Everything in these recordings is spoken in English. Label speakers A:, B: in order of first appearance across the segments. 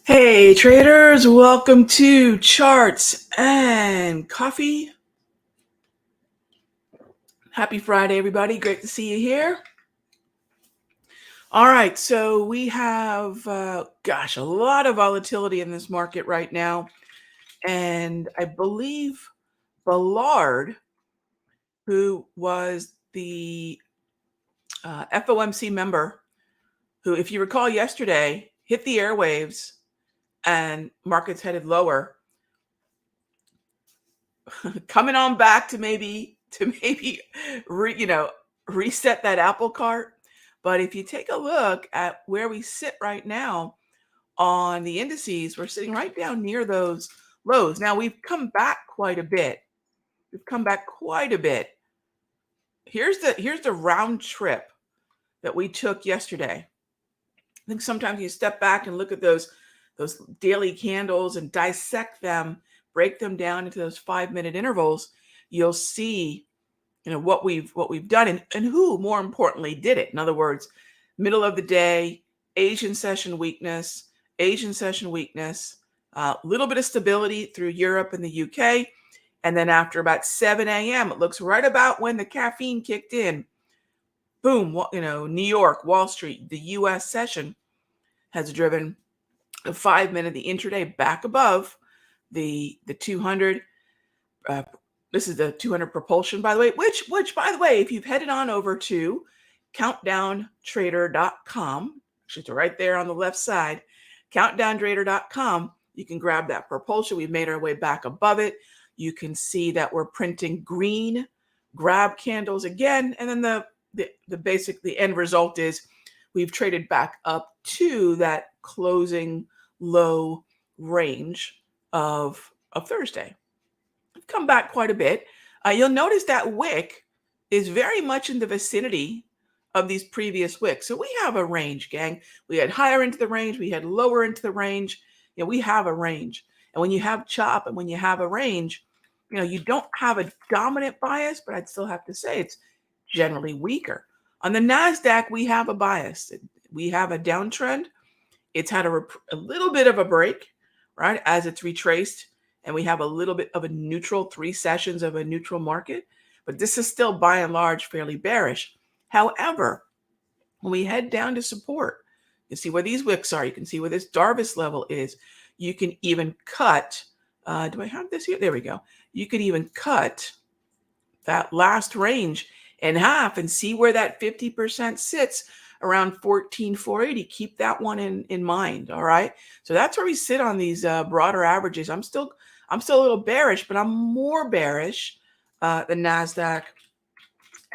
A: Hey traders, welcome to Charts and Coffee. Happy Friday, everybody. Great to see you here. All right, so we have, a lot of volatility in this market right now. And I believe Ballard, who was the FOMC member, who, if you recall yesterday, hit the airwaves and markets headed lower, coming on back to maybe reset that apple cart. But if you take a look at where we sit right now on the indices, we're sitting right down near those lows. Now we've come back quite a bit. Here's the round trip that we took yesterday. I think sometimes you step back and look at those daily candles and dissect them, break them down into those 5-minute intervals. You'll see, what we've done and who, more importantly, did it. In other words, middle of the day, Asian session weakness, a little bit of stability through Europe and the UK. And then after about 7 a.m., it looks right about when the caffeine kicked in. Boom, New York, Wall Street, the US session has driven the 5-minute, the intraday back above the 200. This is the 200 propulsion, by the way, which by the way, if you've headed on over to countdowntrader.com, actually it's right there on the left side, countdowntrader.com, you can grab that propulsion. We've made our way back above it. You can see that we're printing green grab candles again. And then the end result is we've traded back up to that closing low range of Thursday. We've come back quite a bit. You'll notice that wick is very much in the vicinity of these previous wicks. So we have a range, gang. We had higher into the range. We had lower into the range. We have a range. And when you have chop and when you have a range, you don't have a dominant bias, but I'd still have to say it's generally weaker. On the NASDAQ, we have a bias. We have a downtrend. It's had a little bit of a break, right, as it's retraced. And we have a little bit of a neutral, 3 sessions of a neutral market. But this is still, by and large, fairly bearish. However, when we head down to support, you see where these wicks are. You can see where this Darvis level is. You can even cut. Do I have this here? There we go. You could even cut that last range in half and see where that 50% sits around 14,480. Keep that one in mind. All right. So that's where we sit on these broader averages. I'm still a little bearish, but I'm more bearish the NASDAQ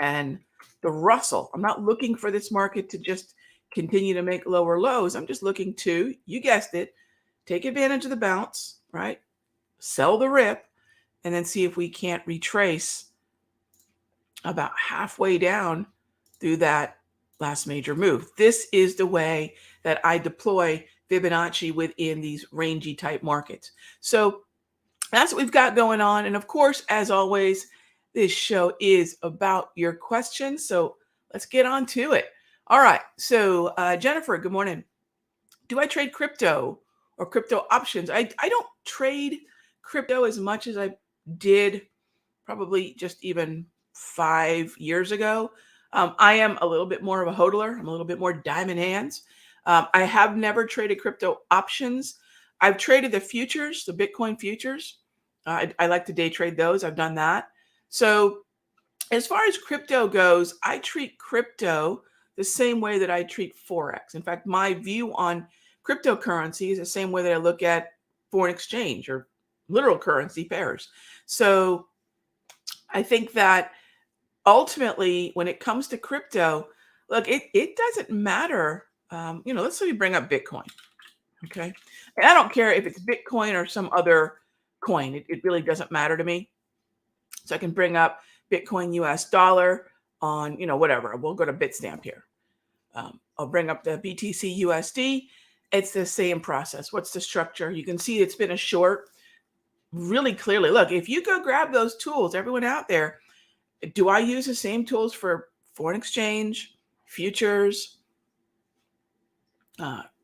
A: and the Russell. I'm not looking for this market to just continue to make lower lows. I'm just looking to, you guessed it, take advantage of the bounce, right? Sell the rip, and then see if we can't retrace about halfway down through that last major move. This is the way that I deploy Fibonacci within these rangy type markets. So that's what we've got going on. And of course, as always, this show is about your questions. So let's get on to it. All right. So Jennifer, good morning. Do I trade crypto or crypto options? I don't trade crypto as much as I did probably just even 5 years ago. I am a little bit more of a hodler. I'm a little bit more diamond hands. I have never traded crypto options. I've traded the futures, the Bitcoin futures. I like to day trade those. I've done that. So as far as crypto goes, I treat crypto the same way that I treat Forex. In fact, my view on cryptocurrency is the same way that I look at foreign exchange or literal currency pairs. So I think that ultimately, when it comes to crypto, look, it doesn't matter. Let's say we bring up Bitcoin. Okay. And I don't care if it's Bitcoin or some other coin. It really doesn't matter to me. So I can bring up Bitcoin US dollar on, whatever. We'll go to Bitstamp here. I'll bring up the BTC USD. It's the same process. What's the structure? You can see it's been a short really clearly. Look, if you go grab those tools, everyone out there, do I use the same tools for foreign exchange, futures,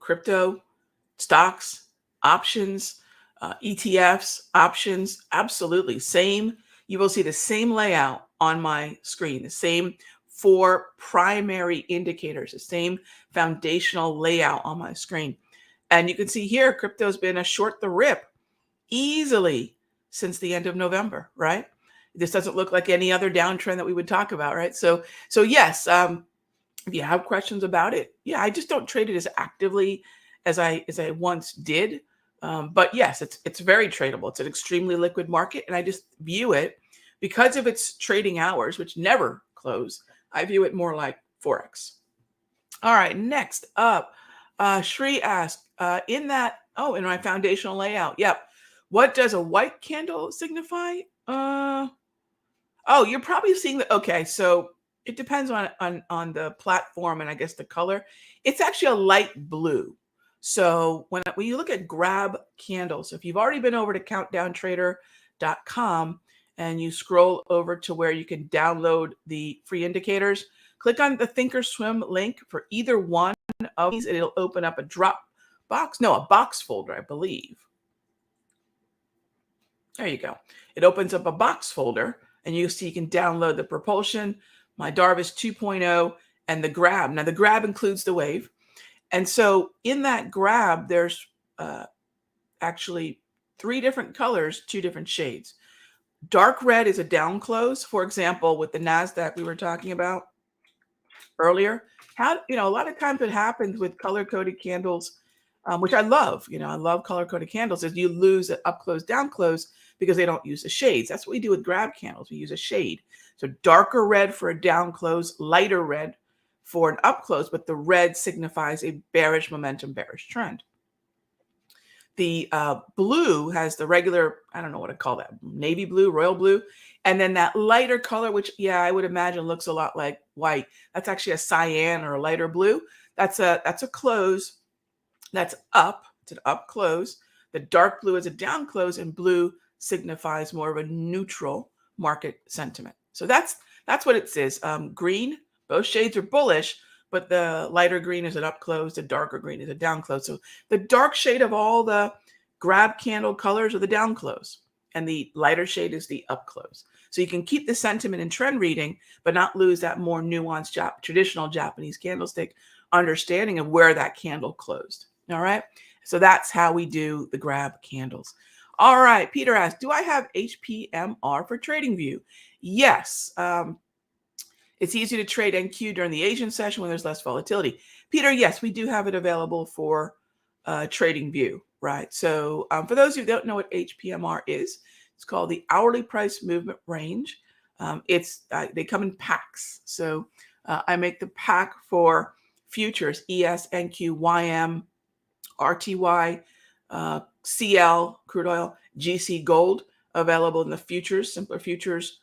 A: crypto, stocks? options, ETFs, options, absolutely. Same, you will see the same layout on my screen, the same 4 primary indicators, the same foundational layout on my screen. And you can see here, crypto's been a short the rip easily since the end of November, right? This doesn't look like any other downtrend that we would talk about, right? So yes, if you have questions about it, yeah, I just don't trade it as actively as I once did. But yes, it's very tradable. It's an extremely liquid market, and I just view it because of its trading hours, which never close. I view it more like Forex. All right, next up, Shri asked, in my foundational layout, yep. What does a white candle signify? Oh, you're probably seeing the, okay, so it depends on the platform and I guess the color. It's actually a light blue. So when you look at grab candles, if you've already been over to countdowntrader.com and you scroll over to where you can download the free indicators, click on the Thinkorswim link for either one of these, and it'll open up a a box folder, I believe. There you go. It opens up a box folder, and you see you can download the propulsion, my Darvis 2.0, and the grab. Now, the grab includes the wave. And so in that grab, there's actually 3 different colors, 2 different shades. Dark red is a down close. For example, with the NASDAQ we were talking about earlier, a lot of times what happens with color-coded candles, which I love, I love color-coded candles, is you lose an up close, down close because they don't use the shades. That's what we do with grab candles. We use a shade. So darker red for a down close, lighter red for an up close, but the red signifies a bearish momentum, bearish trend. The blue has the regular, I don't know what to call that, navy blue, royal blue. And then that lighter color, which, yeah, I would imagine looks a lot like white. That's actually a cyan or a lighter blue. That's a close. That's up. It's an up close. The dark blue is a down close, and blue signifies more of a neutral market sentiment. So that's what it says. Green, both shades are bullish, but the lighter green is an up close, the darker green is a down close. So the dark shade of all the grab candle colors are the down close, and the lighter shade is the up close. So you can keep the sentiment and trend reading, but not lose that more nuanced traditional Japanese candlestick understanding of where that candle closed. All right. So that's how we do the grab candles. All right. Peter asked, do I have HPMR for TradingView? Yes. It's easy to trade NQ during the Asian session when there's less volatility. Peter, yes, we do have it available for TradingView, right? So for those of you who don't know what HPMR is, it's called the hourly price movement range. They come in packs. So I make the pack for futures, ES, NQ, YM, RTY, CL, crude oil, GC, gold, available in the futures, simpler futures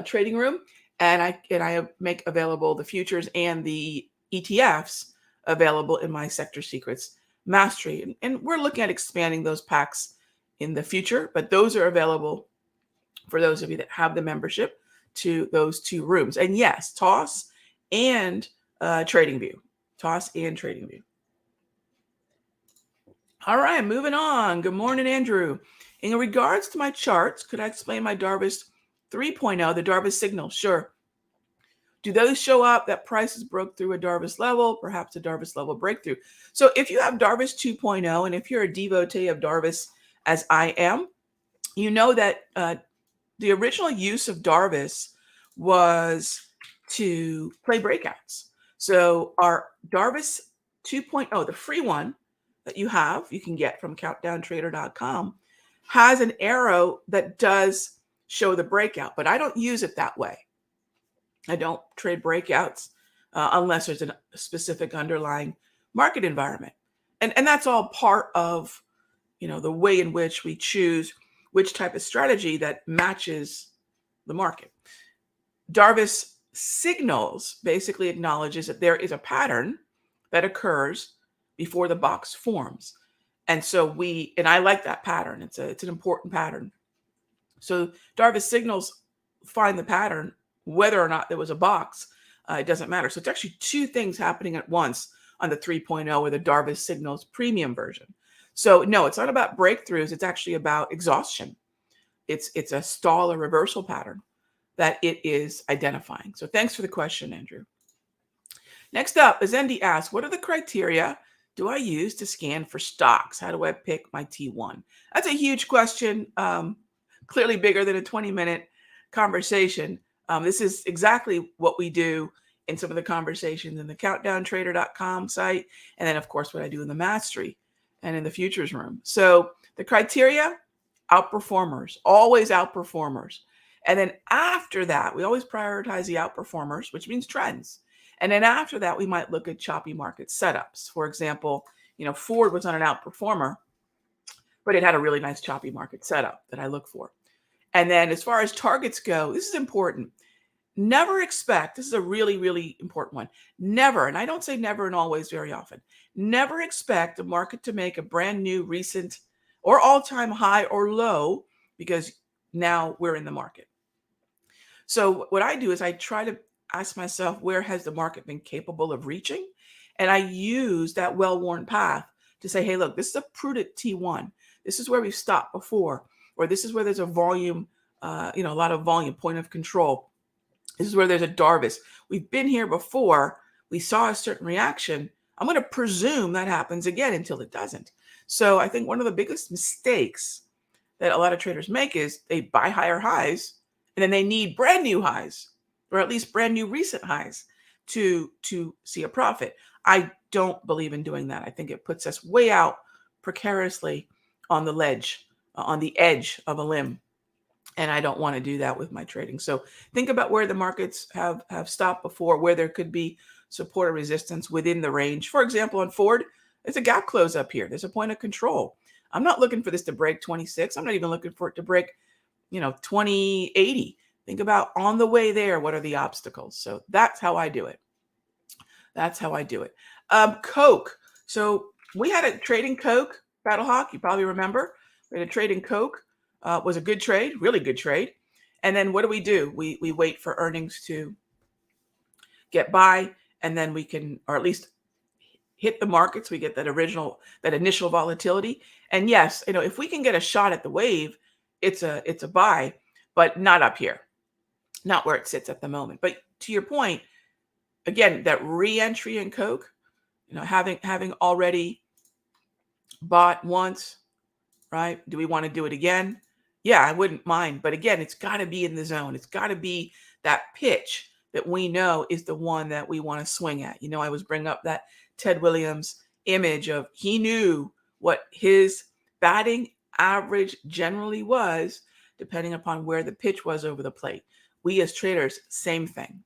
A: trading room. And I make available the futures and the ETFs available in my Sector Secrets Mastery. And we're looking at expanding those packs in the future, but those are available for those of you that have the membership to those 2 rooms. And yes, TOS and TradingView. TOS and TradingView. All right, moving on. Good morning, Andrew. In regards to my charts, could I explain my Darvis 3.0, the Darvis signal? Sure. Do those show up that prices broke through a Darvis level, perhaps a Darvis level breakthrough? So if you have Darvis 2.0, and if you're a devotee of Darvis, as I am, you know that the original use of Darvis was to play breakouts. So our Darvis 2.0, the free one that you can get from countdowntrader.com, has an arrow that does show the breakout, but I don't use it that way. I don't trade breakouts unless there's a specific underlying market environment. And that's all part of, the way in which we choose which type of strategy that matches the market. Darvis signals basically acknowledges that there is a pattern that occurs before the box forms. And so I like that pattern. It's an important pattern. So Darvis signals find the pattern, whether or not there was a box, it doesn't matter. So it's actually 2 things happening at once on the 3.0 or the Darvis signals premium version. So no, it's not about breakthroughs. It's actually about exhaustion. It's a stall or reversal pattern that it is identifying. So thanks for the question, Andrew. Next up, Azendi asks, what are the criteria do I use to scan for stocks? How do I pick my T1? That's a huge question, clearly bigger than a 20-minute conversation. This is exactly what we do in some of the conversations in the countdowntrader.com site. And then, of course, what I do in the mastery and in the futures room. So the criteria, outperformers, always outperformers. And then after that, we always prioritize the outperformers, which means trends. And then after that, we might look at choppy market setups. For example, Ford was on an outperformer, but it had a really nice choppy market setup that I look for. And then as far as targets go, this is important. Never expect, this is a really, really important one. Never, and I don't say never and always very often, never expect the market to make a brand new, recent, or all-time high or low because now we're in the market. So what I do is I try to ask myself, where has the market been capable of reaching? And I use that well-worn path to say, hey, look, this is a prudent T1. This is where we've stopped before, or this is where there's a volume, a lot of volume, point of control. This is where there's a Darvis. We've been here before. We saw a certain reaction. I'm going to presume that happens again until it doesn't. So I think one of the biggest mistakes that a lot of traders make is they buy higher highs and then they need brand new highs, or at least brand new recent highs to see a profit. I don't believe in doing that. I think it puts us way out precariously on the ledge, on the edge of a limb. And I don't want to do that with my trading. So think about where the markets have stopped before, where there could be support or resistance within the range. For example, on Ford, there's a gap close up here. There's a point of control. I'm not looking for this to break 26. I'm not even looking for it to break, 2080. Think about on the way there, what are the obstacles? So that's how I do it. That's how I do it. Coke. So we had a trade in Coke, Battlehawk. You probably remember. We had a trade in Coke. Was a good trade, really good trade. And then what do? We wait for earnings to get by, and then we can, or at least hit the markets. We get that initial volatility. And yes, if we can get a shot at the wave, it's a buy, but not up here, not where it sits at the moment. But to your point, again, that re-entry in Coke, having already bought once, right? Do we want to do it again? Yeah, I wouldn't mind. But again, it's got to be in the zone. It's got to be that pitch that we know is the one that we want to swing at. I was bringing up that Ted Williams image of he knew what his batting average generally was, depending upon where the pitch was over the plate. We as traders, same thing.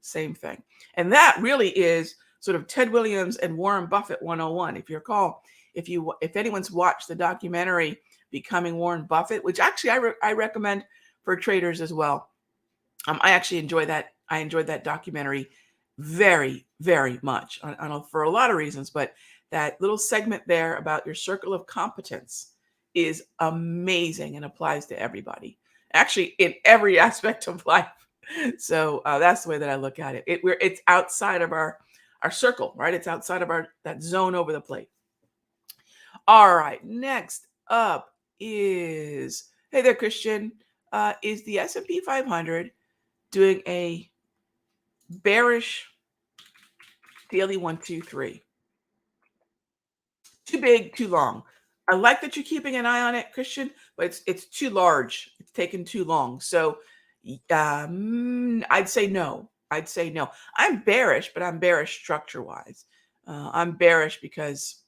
A: And that really is sort of Ted Williams and Warren Buffett 101. If you recall, if anyone's watched the documentary Becoming Warren Buffett, which actually I recommend for traders as well. I actually enjoy that. I enjoyed that documentary very, very much for a lot of reasons, but that little segment there about your circle of competence is amazing and applies to everybody, actually in every aspect of life. So that's the way that I look at it. It's outside of our circle, right? It's outside of that zone over the plate. All right, next up is, hey there, Christian. Is the S&P 500 doing a bearish daily 1, 2, 3? Too big, too long. I like that you're keeping an eye on it, Christian, but it's too large. It's taken too long. So I'd say no. I'm bearish, but I'm bearish structure-wise. I'm bearish because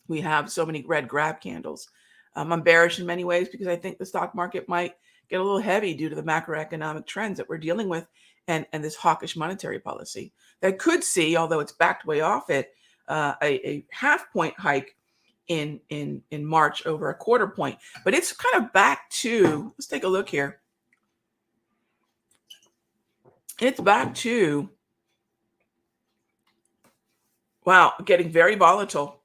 A: we have so many red grab candles. I'm bearish in many ways because I think the stock market might get a little heavy due to the macroeconomic trends that we're dealing with and this hawkish monetary policy that could see, although it's backed way off it, a half point hike in March over a quarter point. But it's kind of back to, let's take a look here. It's back to, wow, getting very volatile.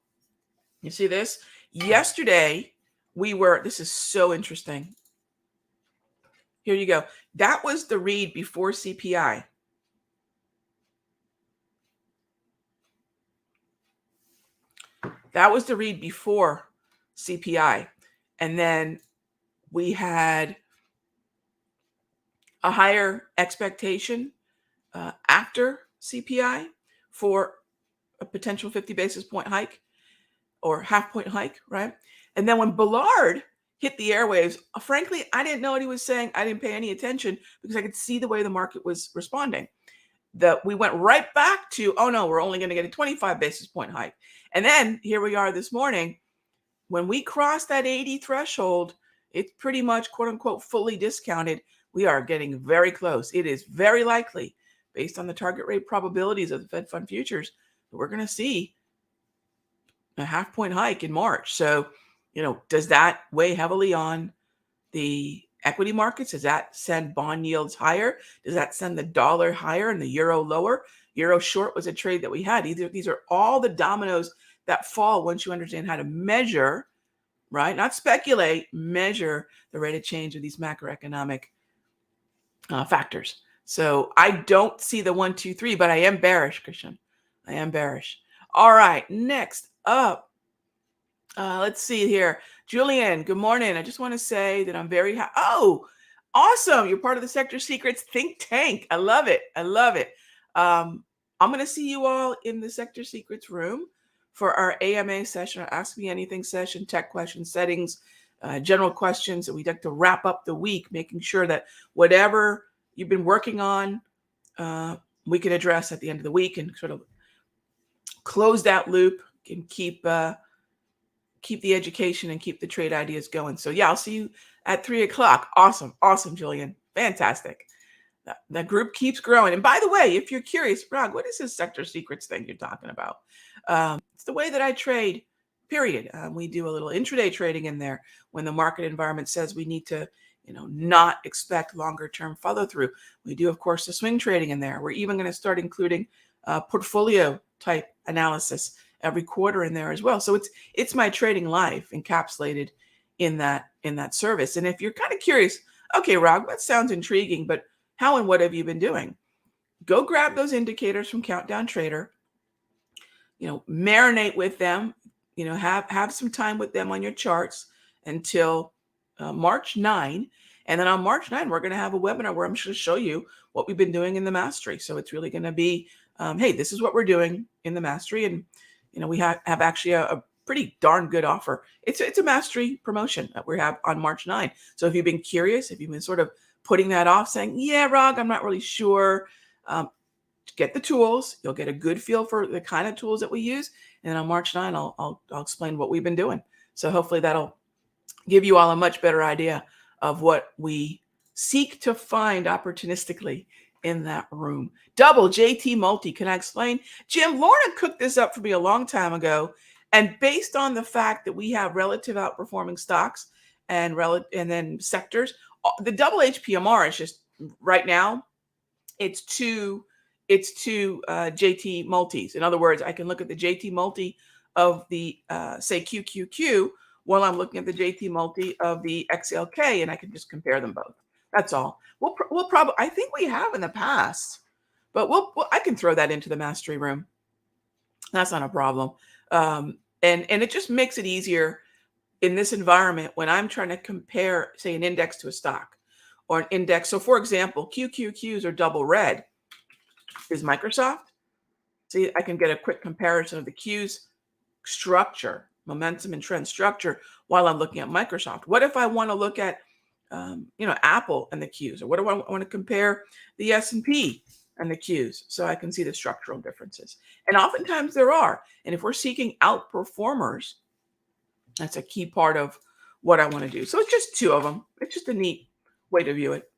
A: You see this? Yesterday, this is so interesting. Here you go. That was the read before CPI. That was the read before CPI. And then we had a higher expectation after CPI for a potential 50 basis point hike or half point hike, right? And then when Bullard hit the airwaves, frankly, I didn't know what he was saying. I didn't pay any attention because I could see the way the market was responding. That we went right back to, oh no, we're only going to get a 25 basis point hike. And then here we are this morning. When we cross that 80 threshold, it's pretty much quote unquote fully discounted. We are getting very close. It is very likely, based on the target rate probabilities of the Fed Fund futures, that we're going to see a half point hike in March. So, does that weigh heavily on the equity markets? Does that send bond yields higher? Does that send the dollar higher and the euro lower? Euro short was a trade that we had. These are all the dominoes that fall once you understand how to measure, right? Not speculate, measure the rate of change of these macroeconomic factors. So I don't see the 1, 2, 3, but I am bearish, Christian. I am bearish. All right, next up, let's see here. Julian, good morning. I just want to say that I'm very happy. Oh, awesome. You're part of the Sector Secrets think tank. I love it. I love it. I'm going to see you all in the Sector Secrets room for our AMA session, or Ask Me Anything session, tech questions, settings, general questions. We'd like to wrap up the week, making sure that whatever you've been working on, we can address at the end of the week and sort of close that loop and keep the education and keep the trade ideas going. So yeah, I'll see you at 3:00. Awesome. Awesome, Julian. Fantastic. The group keeps growing. And by the way, if you're curious, Rag, what is this Sector Secrets thing you're talking about? It's the way that I trade, period. We do a little intraday trading in there when the market environment says we need to, not expect longer term follow through. We do, of course, the swing trading in there. We're even going to start including portfolio type analysis every quarter in there as well. So it's my trading life encapsulated in that service. And if you're kind of curious, okay, Rag, that sounds intriguing, but how and what have you been doing? Go grab those indicators from Countdown Trader, marinate with them, have some time with them on your charts until March 9. And then on March 9, we're going to have a webinar where I'm going to show you what we've been doing in the mastery. So it's really going to be, hey, this is what we're doing in the mastery. And, we have actually a pretty darn good offer. It's a mastery promotion that we have on March 9. So if you've been curious, if you've been sort of putting that off saying, yeah, Rog, I'm not really sure, get the tools. You'll get a good feel for the kind of tools that we use. And then on March 9, I'll explain what we've been doing. So hopefully that'll give you all a much better idea of what we seek to find opportunistically in that room. Double JT Multi. Can I explain? Jim, Lorna cooked this up for me a long time ago. And based on the fact that we have relative outperforming stocks and then sectors, the double HPMR is just right now, it's two JT multis. In other words, I can look at the JT multi of the say QQQ while I'm looking at the JT multi of the XLK, and I can just compare them both. That's all. We'll probably, I think we have in the past, but I can throw that into the mastery room. That's not a problem. And it just makes it easier in this environment when I'm trying to compare, say, an index to a stock or an index. So for example, QQQs are double red. Is Microsoft. See, I can get a quick comparison of the Q's structure, momentum and trend structure while I'm looking at Microsoft. What if I want to look at, Apple and the Q's, or what do I want to compare the S&P and the Q's so I can see the structural differences? And oftentimes there are. And if we're seeking outperformers, that's a key part of what I want to do. So it's just two of them. It's just a neat way to view it.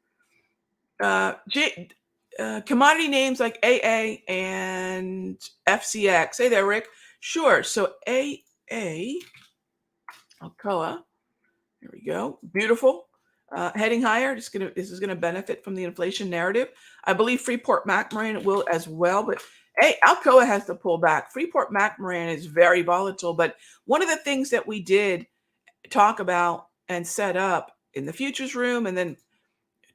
A: Commodity names like AA and FCX. Hey there, Rick. Sure. So AA, Alcoa. There we go. Beautiful. Heading higher. This is gonna benefit from the inflation narrative. I believe Freeport-McMoRan will as well. But hey, Alcoa has to pull back. Freeport-McMoRan is very volatile. But one of the things that we did talk about and set up in the futures room, and then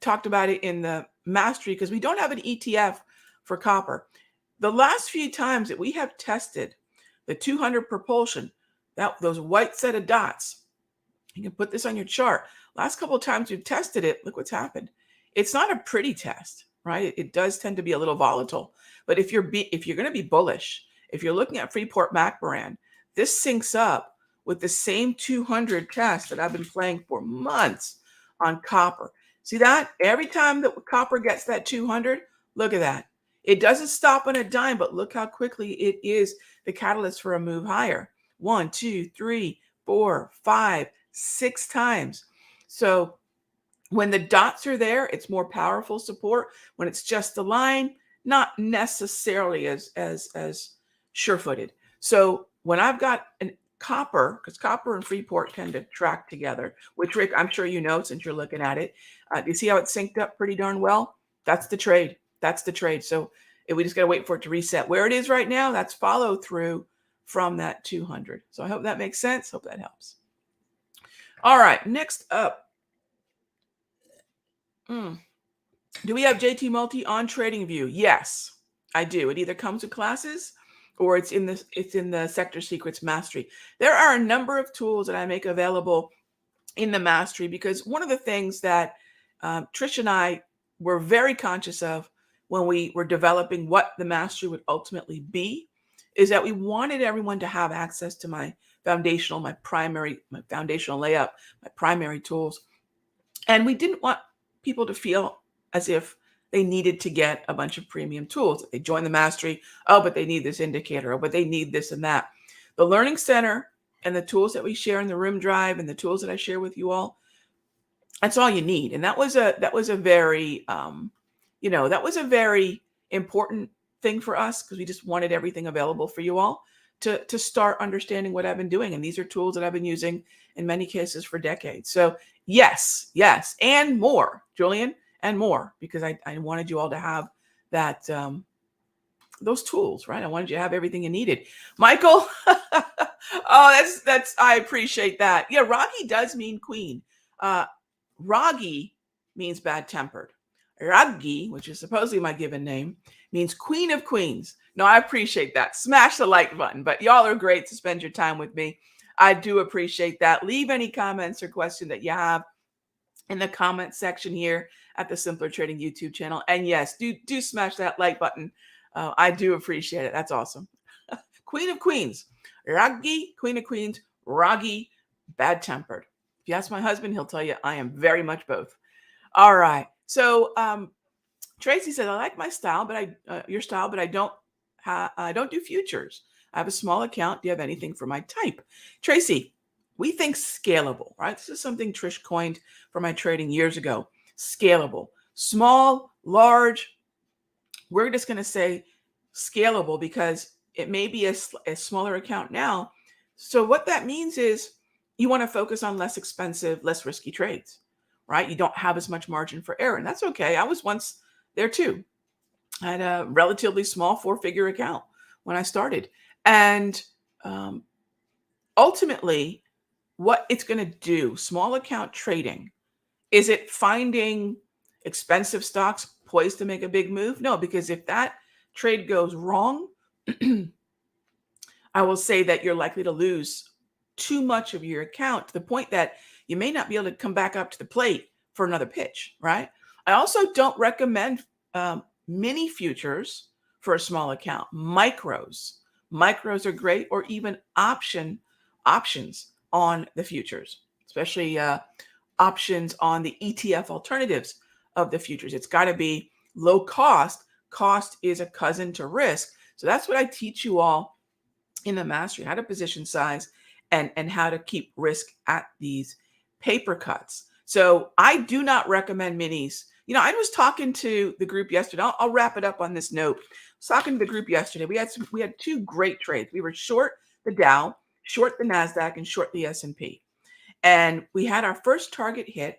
A: talked about it in the mastery, because we don't have an ETF for copper. The last few times that we have tested the 200 propulsion, those white set of dots, You can put this on your chart. Last couple of times we've tested it, look what's happened. It's not a pretty test, right? It does tend to be a little volatile. But if you're going to be bullish, if you're looking at Freeport McMoran, this syncs up with the same 200 test that I've been playing for months on copper. See that? Every time that copper gets that 200, look at that. It doesn't stop on a dime, but look how quickly it is the catalyst for a move higher. 1, 2, 3, 4, 5, 6 times. So when the dots are there, it's more powerful support. When it's just a line, not necessarily as sure-footed. So when I've got an copper, because copper and Freeport tend to track together, which Rick, I'm sure you know since you're looking at it. You see how it's synced up pretty darn well? That's the trade. That's the trade. So we just got to wait for it to reset. Where it is right now, that's follow through from that 200. So I hope that makes sense. Hope that helps. All right, next up. Do we have JT Multi on TradingView? Yes, I do. It either comes with classes or it's in the Sector Secrets Mastery. There are a number of tools that I make available in the Mastery because one of the things that Trish and I were very conscious of when we were developing what the Mastery would ultimately be is that we wanted everyone to have access to my foundational layup, my primary tools. And we didn't want people to feel as if they needed to get a bunch of premium tools. They join the Mastery, oh, but they need this indicator, oh, but they need this and that. The Learning Center and the tools that we share in the Room Drive and the tools that I share with you all, that's all you need. And that was a very, that was a very important thing for us because we just wanted everything available for you all to start understanding what I've been doing. And these are tools that I've been using in many cases for decades. So yes, and more, Julian, and more, because I wanted you all to have that, those tools, right? I wanted you to have everything you needed. Michael, oh, I appreciate that. Yeah, Raghee does mean queen. Raghee means bad-tempered. Raghee, which is supposedly my given name, means queen of queens. No, I appreciate that. Smash the like button. But y'all are great to spend your time with me. I do appreciate that. Leave any comments or question that you have in the comment section here at the Simpler Trading YouTube channel. And yes, do smash that like button. I do appreciate it. That's awesome. Queen of queens. Raghee, queen of queens. Raghee, bad-tempered. If you ask my husband, he'll tell you I am very much both. All right. So Tracy said, I like my style, but your style, but I don't do futures. I have a small account. Do you have anything for my type? Tracy, we think scalable, right? This is something Trish coined for my trading years ago. Scalable, small, large. We're just going to say scalable because it may be a smaller account now. So what that means is you want to focus on less expensive, less risky trades, right? You don't have as much margin for error, and that's okay. I was once there too. I had a relatively small 4-figure account when I started. And ultimately, what it's going to do, small account trading, is it finding expensive stocks poised to make a big move? No, because if that trade goes wrong, I will say that you're likely to lose too much of your account to the point that you may not be able to come back up to the plate for another pitch, right? I also don't recommend mini futures for a small account. Micros are great, or even options on the futures, especially options on the ETF alternatives of the futures. It's got to be low cost. Cost is a cousin to risk. So that's what I teach you all in the Mastery, how to position size and how to keep risk at these paper cuts. So I do not recommend minis. I was talking to the group yesterday. I'll wrap it up on this note. I was talking to the group yesterday. We had 2 great trades. We were short the Dow, short the NASDAQ, and short the S&P. And we had our first target hit.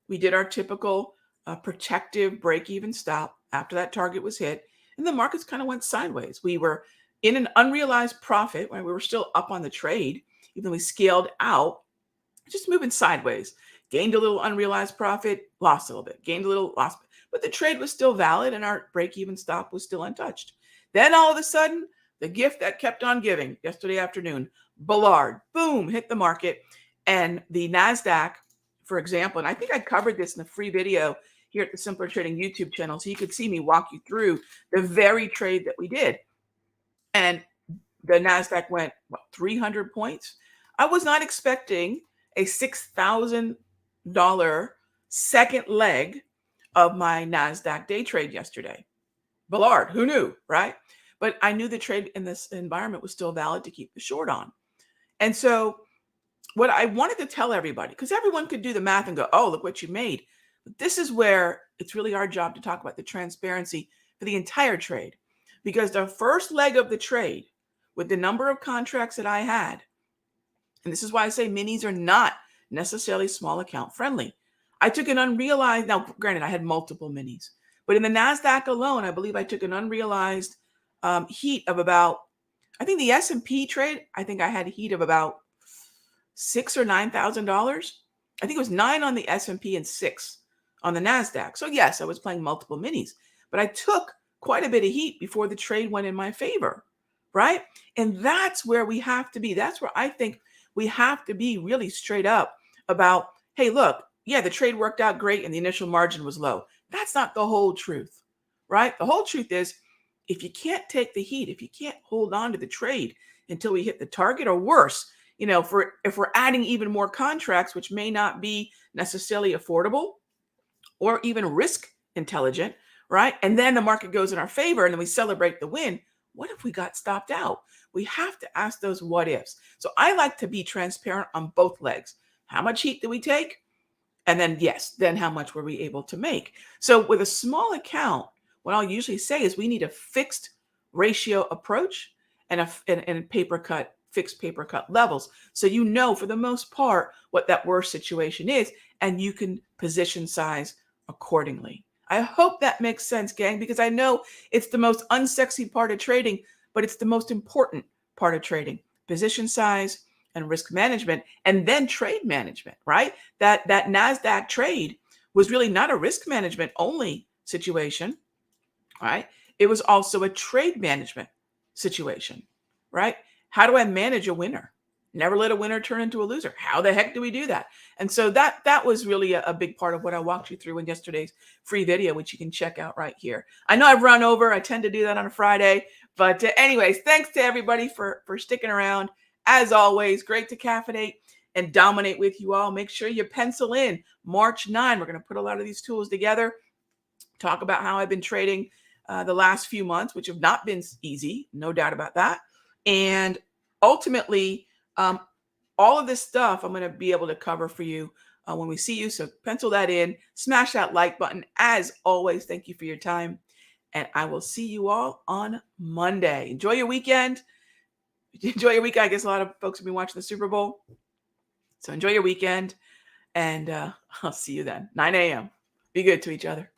A: We did our typical protective break-even stop after that target was hit. And the markets kind of went sideways. We were in an unrealized profit when we were still up on the trade, even though we scaled out, just moving sideways. Gained a little unrealized profit, lost a little bit, gained a little, lost. But the trade was still valid and our break-even stop was still untouched. Then all of a sudden, the gift that kept on giving yesterday afternoon, Bullard, boom, hit the market. And the NASDAQ, for example, and I think I covered this in a free video here at the Simpler Trading YouTube channel, so you could see me walk you through the very trade that we did. And the NASDAQ went, what, 300 points? I was not expecting a $6,000 second leg of my NASDAQ day trade yesterday. Ballard, who knew, right? But I knew the trade in this environment was still valid to keep the short on. And so what I wanted to tell everybody, because everyone could do the math and go, oh, look what you made. But this is where it's really our job to talk about the transparency for the entire trade. Because the first leg of the trade, with the number of contracts that I had, and this is why I say minis are not necessarily small account friendly. I took an unrealized, now granted, I had multiple minis, but in the NASDAQ alone, I believe I took an unrealized heat of about, I think the S&P trade, I think I had a heat of about $6,000 or $9,000. I think it was 9 on the S&P and 6 on the NASDAQ. So yes, I was playing multiple minis, but I took quite a bit of heat before the trade went in my favor, right? And that's where we have to be. That's where I think we have to be really straight up about, hey, look, yeah, the trade worked out great and the initial margin was low. That's not the whole truth, right? The whole truth is, if you can't take the heat, if you can't hold on to the trade until we hit the target, or worse, if we're adding even more contracts, which may not be necessarily affordable or even risk intelligent, right? And then the market goes in our favor and then we celebrate the win. What if we got stopped out? We have to ask those what ifs. So I like to be transparent on both legs. How much heat do we take? And then, yes, then how much were we able to make? So with a small account, what I'll usually say is we need a fixed ratio approach and a fixed paper cut levels. So for the most part, what that worst situation is, and you can position size accordingly. I hope that makes sense, gang, because I know it's the most unsexy part of trading, but it's the most important part of trading. Position size and risk management, and then trade management, right? That NASDAQ trade was really not a risk management only situation, right? It was also a trade management situation, right? How do I manage a winner? Never let a winner turn into a loser. How the heck do we do that? And so that was really a big part of what I walked you through in yesterday's free video, which you can check out right here. I know I've run over. I tend to do that on a Friday. But anyways, thanks to everybody for sticking around. As always, great to caffeinate and dominate with you all. Make sure you pencil in March 9. We're going to put a lot of these tools together, talk about how I've been trading the last few months, which have not been easy, no doubt about that. And ultimately, all of this stuff I'm going to be able to cover for you when we see you. So pencil that in, smash that like button. As always, thank you for your time. And I will see you all on Monday. Enjoy your weekend. Enjoy your weekend. I guess a lot of folks have been watching the Super Bowl. So enjoy your weekend. And I'll see you then. 9 a.m. Be good to each other.